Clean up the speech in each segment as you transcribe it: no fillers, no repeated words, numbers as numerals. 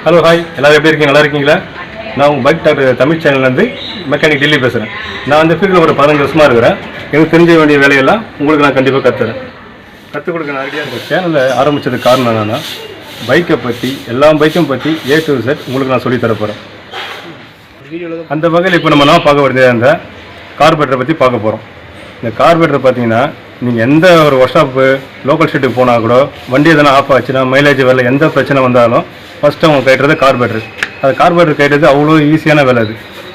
Hello hi, எல்லோரும் எப்படி இருக்கீங்க? நல்லா இருக்கீங்களா? நான் உங்கள் பைக் டாக்டர் தமிழ் சேனல்லேருந்து மெக்கானிக் டெல்லி பேசுகிறேன். நான் அந்த ஃபீல்டில் ஒரு 15 வருஷமாக இருக்கிறேன். எனக்கு தெரிஞ்ச வேண்டிய வேலையெல்லாம் உங்களுக்கு நான் கண்டிப்பாக கற்றுக் கொடுக்க நான் ரெடியாக இருக்கேன். சேனலை ஆரம்பித்ததுக்கு காரணம் என்னென்னா, பைக்கை பற்றி எல்லா பைக்கும் பற்றி A to Z உங்களுக்கு நான் சொல்லி தரப்போகிறேன். அந்த வகையில் இப்போ நம்ம பார்க்க வேண்டியது அந்த கார்பரேட்டரை பற்றி பார்க்க போகிறோம். இந்த கார்பரேட்டர் பார்த்தீங்கன்னா, நீங்கள் எந்த ஒரு ஒர்க் ஷாப்பு லோக்கல் ஸ்ட்ரீட்டுக்கு போனால் கூட வண்டி எதனா ஆஃப் ஆச்சுன்னா, மைலேஜ் வேலை எந்த பிரச்சனை வந்தாலும் ஃபஸ்ட்டு அவங்க கேட்டுறது கார்பரேட்டர். அது கார்பரேட்டர் கேட்டது அவ்வளோ ஈஸியான வேலை.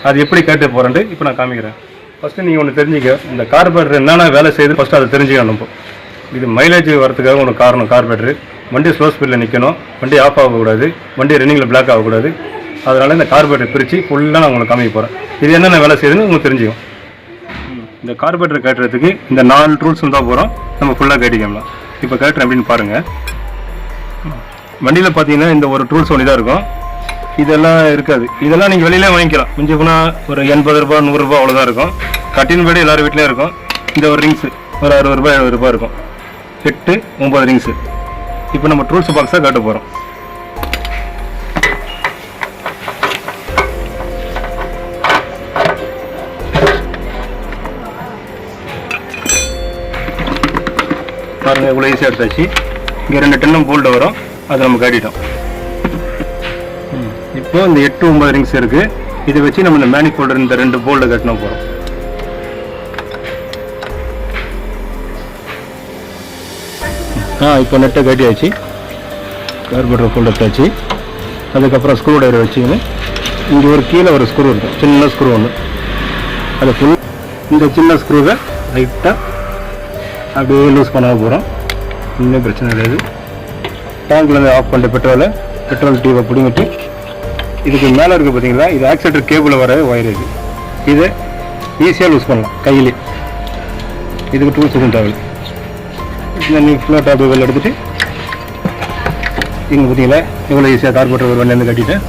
அது எப்படி கேட்டு போகிறேன்ட்டு இப்போ நான் காமிக்கிறேன். ஃபஸ்ட்டு நீங்கள் ஒன்று தெரிஞ்சுக்க, இந்த கார்பரேட்டர் என்னென்ன வேலை செய்யுது ஃபஸ்ட்டு அதை தெரிஞ்சுக்கணும். இது மைலேஜ் வரதுக்காக ஒன்று காரணம். கார்பரேட்டர் வண்டி ஸ்லோ ஸ்பீடில் நிற்கணும், வண்டி ஆஃப் ஆகக்கூடாது, வண்டி ரன்னிங்கில் பிளாக் ஆகக்கூடாது. அதனால் இந்த கார்பரேட்டர் பிரித்து ஃபுல்லாக நான் உங்களுக்கு காமிக்க போகிறேன். இது என்னென்ன வேலை செய்யுதுன்னு உங்களுக்கு தெரிஞ்சுக்கும். இந்த கார்பரேட்டர் கேட்டுறதுக்கு இந்த 4 ரூல்ஸ் தான் போகிறோம். நம்ம ஃபுல்லாக கேட்டிக்கலாம். இப்போ கேட்டுறேன் அப்படின்னு பாருங்கள். வண்டியில் பார்த்தீங்கன்னா இந்த ஒரு டூல்ஸ் ஒன்று தான் இருக்கும். இதெல்லாம் இருக்காது. இதெல்லாம் நீங்கள் வெளியிலே வாங்கிக்கலாம். கொஞ்சம் போனால் ஒரு 80 ரூபா 100 ரூபா அவ்வளோதான் இருக்கும். கட்டின் பேடு எல்லோரும் வீட்லேயும் இருக்கும். இந்த ஒரு ரிங்ஸு ஒரு 60 ரூபா 70 ரூபா இருக்கும். 8 9 ரிங்ஸு. இப்போ நம்ம டூல்ஸ் பாக்ஸாக காட்ட போகிறோம். பாருங்கள், இவ்வளோ ஈஸியாக எடுத்தாச்சு. இங்கே 2 டென்னும் போல்டு வரும், அதை நம்ம காட்டிட்டோம். இப்போ இந்த 8 9 ரிங்ஸ் இருக்குது. இதை வச்சு நம்ம இந்த மேனிஃபோல்டர் இந்த 2 போல்டை கட்டினா போகிறோம். இப்போ நெட்டை கட்டியாச்சு. கார்பரேட்டர் ஃபோல்டர் எடுத்தாச்சு. அதுக்கப்புறம் ஸ்க்ரூ ட்ரைவர் வச்சுக்கின்னு இங்கே ஒரு கீழே ஒரு ஸ்க்ரூ இருக்கும், சின்ன ஸ்க்ரூ ஒன்று. அதை ஃபுல் இந்த சின்ன ஸ்க்ரூவை லைட்டாக அப்படியே லூஸ் பண்ண போகிறோம். இன்னும் பிரச்சனை கிடையாது. டேங்க்லேருந்து ஆஃப் பண்ணிட்டு பெட்ரோல் டியூபை பிடிங்கிட்டு இதுக்கு மேலே இருக்குது பார்த்தீங்களா, இது ஆக்சிலேட்டர் கேபிளில் வர ஒயர். இதை ஈஸியாக லூஸ் பண்ணலாம் கையிலே. இதுக்கு டூல்ஸ் எதுவும் தேவையில்லை. இந்த நீ ஃப்ளோ டாப் வெளில எடுத்துகிட்டு இங்கே பார்த்தீங்களா இவ்வளோ ஈஸியாக கார்பரேட்டர் ஒரு வண்டிலேருந்து கட்டிட்டேன்.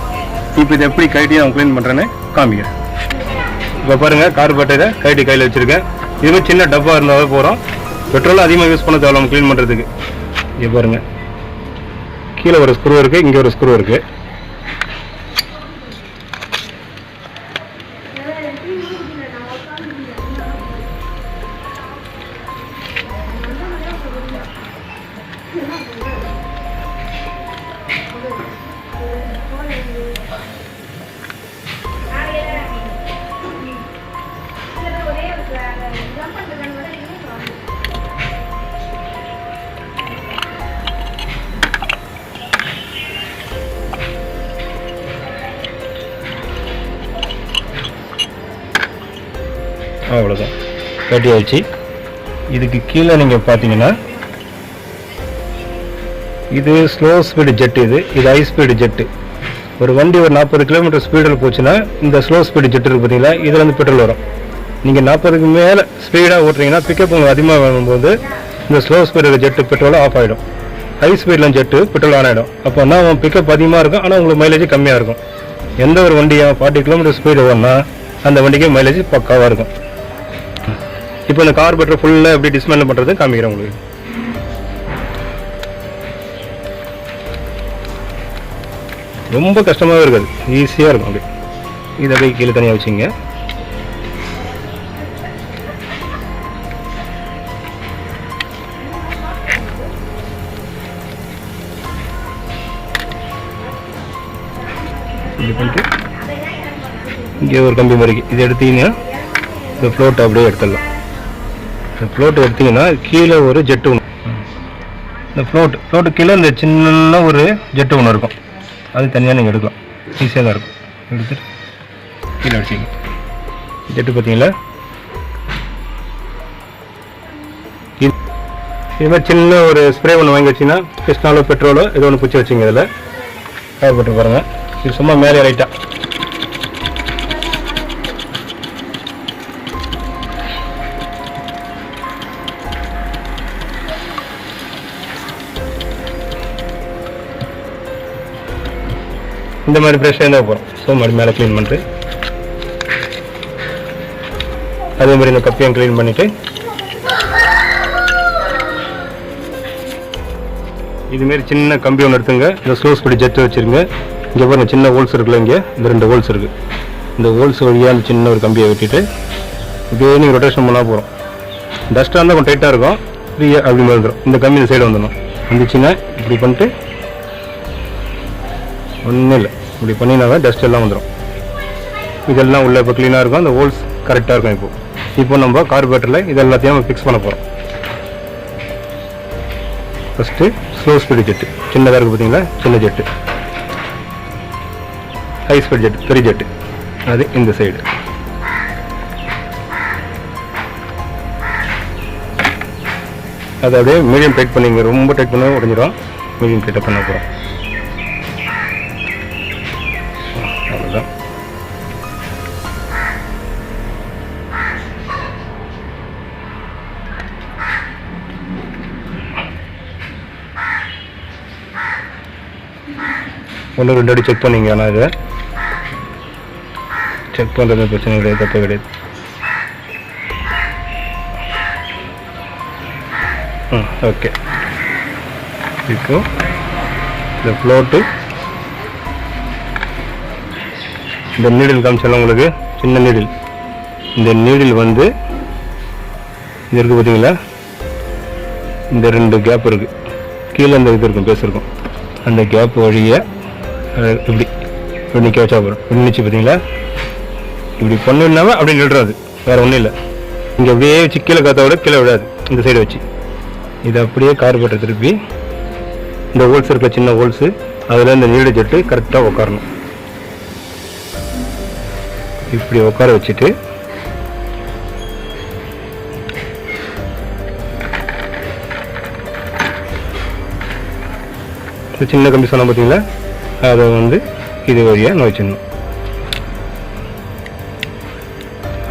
இப்போ இதை எப்படி கைட்டி நான் க்ளீன் பண்ணுறேன்னு காமிக்கிறேன். இப்போ பாருங்கள், கார்பரேட்டரை கைட்டி கையில் வச்சுருக்கேன். இதுவே சின்ன டப்பா இருந்தாவே போகிறோம். பெட்ரோல் அதிகமாக யூஸ் பண்ண தேவை நம்ம க்ளீன் பண்ணுறதுக்கு. இங்கே பாருங்கள், கீழே ஒரு ஸ்க்ரூ இருக்குது, இங்கே ஒரு ஸ்க்ரூ இருக்குது. அவ்வளோதான், கட்டி ஆயிடுச்சு. இதுக்கு கீழே நீங்கள் பார்த்தீங்கன்னா இது ஸ்லோ ஸ்பீடு ஜெட்டு. இது ஹை ஸ்பீடு ஜெட்டு. ஒரு வண்டி ஒரு 40 கிலோமீட்டர் ஸ்பீடில் போச்சுன்னா இந்த ஸ்லோ ஸ்பீடு ஜெட்டு இருக்குது பார்த்தீங்களா, இதில் வந்து பெட்ரோல் வரும். நீங்கள் 40க்கு மேலே ஸ்பீடாக ஓட்டுறீங்கன்னா பிக்கப் உங்களுக்கு அதிகமாக வரும்போது இந்த slow speed jet petrol off ஆகிடும். ஹை ஸ்பீடில் ஜெட்டு பெட்ரோல் ஆன் ஆகிடும். அப்போனா பிக்கப் அதிகமாக இருக்கும், ஆனால் உங்களுக்கு மைலேஜ் கம்மியாக இருக்கும். எந்த ஒரு வண்டியும் 40 கிலோமீட்டர் ஸ்பீடு ஓடனா அந்த வண்டிக்கு மைலேஜ் பக்காவாக இருக்கும். இப்போ இந்த கார்பரேட்டர் ஃபுல்லாக எப்படி டிஸ்மேண்டில் பண்ணுறது காமிக்கிறேன் உங்களுக்கு. ரொம்ப கஷ்டமாகவே இருக்காது, ஈஸியாக இருக்கும். அப்படி இதை அப்படியே கீழே தனியாக வச்சுங்க. இப்படி பண்ணிட்டு இங்கே ஒரு கம்பி மாதிரி இதை எடுத்தீங்கன்னா இந்த ஃப்ளோட்டை அப்படியே எடுத்துடலாம். இந்த ஃப்ளோட்டை எடுத்திங்கன்னா கீழே ஒரு ஜெட்டு ஒன்று, இந்த ஃப்ளோட்டு கீழே இந்த சின்ன ஒரு ஜெட்டு ஒன்று இருக்கும். அது தனியாக நீங்கள் எடுக்கலாம், ஈஸியாக தான் இருக்கும். எடுத்துட்டு கீழே அடிச்சிங்க. ஜெட்டு பார்த்தீங்களா, இது மாதிரி சின்ன ஒரு ஸ்ப்ரே ஒன்று வாங்கி வச்சிங்கன்னா கிருஷ்ணாலோ பெட்ரோலோ ஏதோ ஒன்று பிடிச்சி வச்சிங்க. இதில் கார்பரேட்டர் பாருங்கள், இது சும்மா மேலே லைட்டாக இந்த மாதிரி ப்ரெஷ்ஷாக இருந்தால் போகிறோம். ஸோ மறுபடியும் மேலே க்ளீன் பண்ணிட்டு அதே மாதிரி இந்த கப்பையும் க்ளீன் பண்ணிவிட்டு இதுமாரி சின்ன கம்பி ஒன்று எடுத்துங்க. இந்த ஸ்லோ ஸ்பீடு ஜெட்டு வச்சுருங்க. இங்கே பாருங்க சின்ன ஹோல்ஸ் இருக்குல்ல, இங்கே இந்த 2 ஹோல்ஸ் இருக்குது. இந்த ஹோல்ஸ் வழியாக அந்த சின்ன ஒரு கம்பியை வெட்டிட்டு இப்படியே நீங்கள் ரொட்டேஷன் பண்ணால் போகிறோம். டஸ்ட்டாக இருந்தால் கொஞ்சம் டைட்டாக இருக்கும், ஃப்ரீயாக அப்படி வந்துடும். இந்த கம்பி இந்த சைடு வந்துடணும். வந்துச்சுன்னா இப்படி பண்ணிட்டு ஒன்றும் இல்லை, இப்படி பண்ணினாவே டஸ்ட் எல்லாம் வந்துடும். இதெல்லாம் உள்ளே இப்போ க்ளீனாக இருக்கும், அந்த ஹோல்ஸ் கரெக்டாக இருக்கும். இப்போ நம்ம கார்பரேட்டரில் இது எல்லாத்தையும் நம்ம ஃபிக்ஸ் பண்ண போகிறோம். ஃபஸ்ட்டு ஸ்லோ ஸ்பீடு ஜெட்டு சின்னதாக இருக்குது பார்த்தீங்களா, சின்ன ஜெட்டு. ஹை ஸ்பீட் ஜெட்டு பெரிய ஜெட்டு, அது இந்த சைடு. அது அப்படியே மீடியம் டைட் பண்ணிங்க, ரொம்ப டைட் பண்ண உடஞ்சிடும். மீடியம் டைட்டாக பண்ண போகிறோம். அவ்வளோதான். ஒன்று 2 அடி செக் பண்ணிங்க. ஆனால் இதை செக் பண்ணுறது பிரச்சனை கிடையாது, தப்பு கிடையாது. ஓகே. இப்போ இந்த ஃப்ளோட்டு இந்த நீடில் காமிச்சாலும் உங்களுக்கு சின்ன நீடில், இந்த நீடில் வந்து இது இருக்குது பார்த்தீங்களா, இந்த 2 கேப் இருக்குது. கீழே இந்த இது இருக்கும், பேசிருக்கும். அந்த கேப் வழியை இப்படி இப்படி நிற்க வச்சா போகிறோம். இப்படி நினச்சி பார்த்தீங்களா, இப்படி பண்ணினாவே அப்படி நின்றுறாது, வேறு ஒன்றும் இல்லை. இங்கே அப்படியே வச்சு கீழே காற்ற விட கீழே விடாது. இந்த சைடு வச்சு இதை அப்படியே கார்பரேட்டர் திருப்பி இந்த ஹோல்ஸ் இருக்க சின்ன ஹோல்ஸு அதில் இந்த நீடு ஜெட்டு கரெக்டாக உட்காரணும். இப்படி உட்கார வச்சுட்டு சின்ன கம்பி சொன்னால் பார்த்தீங்களா, அதை வந்து இது வழியாக நோய்ச்சிடணும்.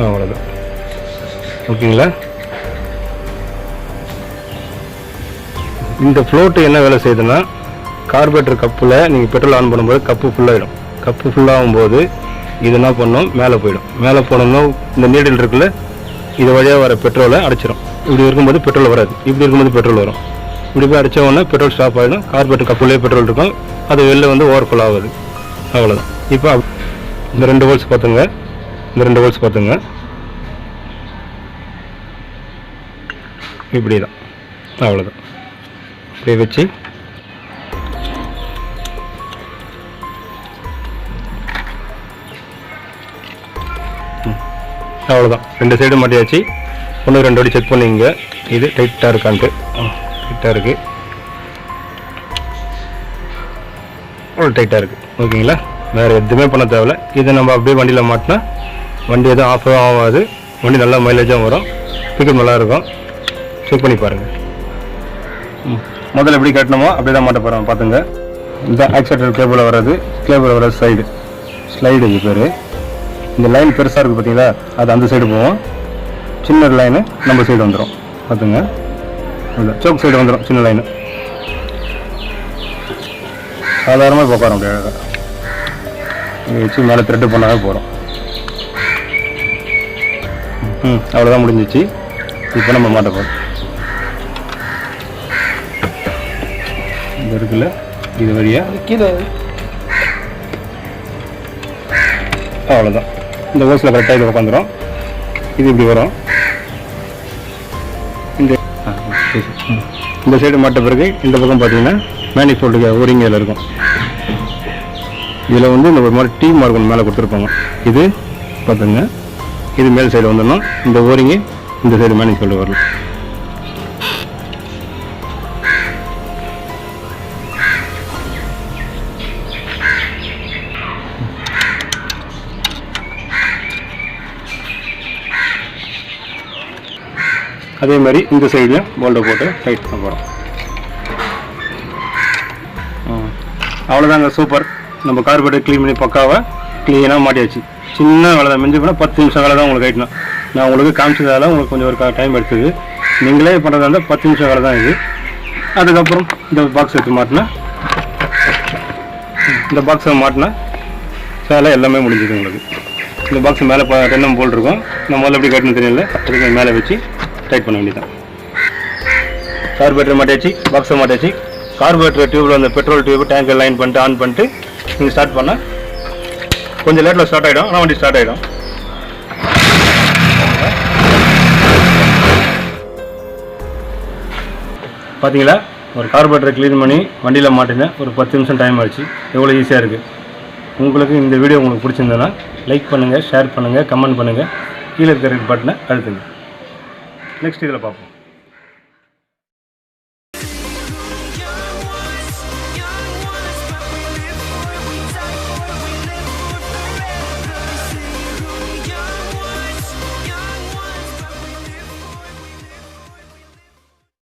அவ்வளோதான். ஓகேங்களா. இந்த ஃப்ளோட்டு என்ன வேலை செய்யுதுன்னா, கார்பரேட்டர் கப்பில் நீங்கள் பெட்ரோல் ஆன் பண்ணும்போது கப்பு ஃபுல்லாகிடும். கப்பு ஃபுல்லாகும்போது இது என்ன பண்ணணும், மேலே போயிடும். மேலே போனோம்னா இந்த நீடில் இருக்குல்ல, இது வழியாக வர பெட்ரோலை அடைச்சிடும். இப்படி இருக்கும்போது பெட்ரோல் வராது, இப்படி இருக்கும்போது பெட்ரோல் வரும். இப்படி போய் அடித்த உடனே பெட்ரோல் ஸ்டாப் ஆகிடும். கார்பரேட்டர் கப்புலேயே பெட்ரோல் இருக்கும், அது வெளில வந்து ஓவர்ஃபுல் ஆகுது. அவ்வளோதான். இப்போ இந்த 2 ஹோல்ஸ் பார்த்துங்க, இந்த 2 ஹோல்ஸ் பார்த்துங்க. இப்படி தான், அவ்வளோதான். இப்படி வச்சு அவ்வளோதான். 2 சைடு மாட்டியாச்சு. 1-2 அடி செக் பண்ணிங்க, இது டைட்டாக இருக்கான்ட்டு. டைட்டாக இருக்குது, அவ்வளோ டைட்டாக இருக்குது. ஓகேங்களா. வேறு எதுவுமே பண்ண தேவையில்ல. இதை நம்ம அப்படியே வண்டியில் மாட்டினா வண்டி எதுவும் ஆஃபும் ஆகாது, வண்டி நல்லா மைலேஜாகவும் வரும், பிக்கப் நல்லாயிருக்கும். செக் பண்ணி பாருங்கள். முதல்ல எப்படி கட்டணுமோ அப்படி தான் மாட்ட போகிறோம். பார்த்துங்க, இந்த ஆக்சிலேட்டர் கேபிள் வர்றது சைடு ஸ்லைடு, இது பேர். இந்த லைன் பெருசாக இருக்குது பார்த்தீங்களா, அது அந்த சைடு போவோம். சின்ன லைனு நம்ம சைடு வந்துடும். பார்த்துங்க, சோக் சைடு வந்துடும் சின்ன லைனு. சாதாரணமாக இப்போ உட்காரோம். அப்படியே அழகாக இங்கே வச்சு மேலே த்ரெட்டு பண்ணாவே போகிறோம். அவ்வளோதான், முடிஞ்சிச்சு. இப்போ நம்ம மாட்ட போகிறோம். இந்த இருக்குல்ல, இது வழியாக கீழே, அவ்வளோதான். இந்த ஹோல்ஸில் கரெக்டாக இது உட்காந்துரும். இது இப்படி வரும். இந்த சைடு மாட்ட பிறகு இந்த பக்கம் பார்த்தீங்கன்னா மேனிஃபோல்டு ஓரிங் இதில் இருக்கும். இதில் வந்து இந்த ஒரு மாதிரி டீ மார்க் மேலே கொடுத்துருப்பாங்க. இது பார்த்துங்க, இது மேல் சைடு வந்துடணும். இந்த ஓரிங்கு இந்த சைடு மேனிஃபோல்டு வரணும். அதே மாதிரி இந்த சைட்லையும் போல்ட்டை போட்டு டைட் பண்ண போகிறோம். அவ்வளோதாங்க, சூப்பர். நம்ம கார்பரேட்டர் க்ளீன் பண்ணி பக்காவாக க்ளீனாக மாட்டியாச்சு. சின்ன வேலை தான், மிஞ்சி போனால் 10 நிமிஷம் வேலை தான் உங்களுக்கு ஆகிட்டணும். நான் உங்களுக்கு காமிச்சதால உங்களுக்கு கொஞ்சம் ஒரு டைம் எடுத்தது. நீங்களே பண்ணுறதா இருந்தால் 10 நிமிஷம் வேலை தான் இது. அதுக்கப்புறம் இந்த பாக்ஸ் எடுத்து மாட்டினா, இந்த பாக்ஸை மாட்டினா வேலை எல்லாமே முடிஞ்சுது உங்களுக்கு. இந்த பாக்ஸ் மேலே 10 போல் இருக்கும். நம்ம முதல்ல எப்படி கட்டணும் தெரியல, அதுக்கு மேலே வச்சு டைட் பண்ண வேண்டியதான். கார்பரேட்டர் மாட்டியாச்சு, பாக்ஸை மாட்டியாச்சு. கார்பரேட்டர் டியூப்பில் அந்த பெட்ரோல் டியூப் டேங்கர் லைன் பண்ணிட்டு ஆன் பண்ணிட்டு நீங்கள் ஸ்டார்ட் பண்ணால் கொஞ்சம் லேட்டில் ஸ்டார்ட் ஆகிடும், ஆனால் வண்டி ஸ்டார்ட் ஆகிடும். பார்த்தீங்களா, ஒரு கார்பரேட்டரை க்ளீன் பண்ணி வண்டியில் மாட்டினேன். ஒரு 10 நிமிஷம் டைம் ஆகிடுச்சு. எவ்வளோ ஈஸியாக இருக்குது. உங்களுக்கு இந்த வீடியோ உங்களுக்கு பிடிச்சிருந்ததுன்னா லைக் பண்ணுங்கள், ஷேர் பண்ணுங்கள், கமெண்ட் பண்ணுங்கள். கீழே இருக்கிற பட்டனை அழுத்துங்க. நெக்ஸ்ட் இதில் பார்ப்போம்.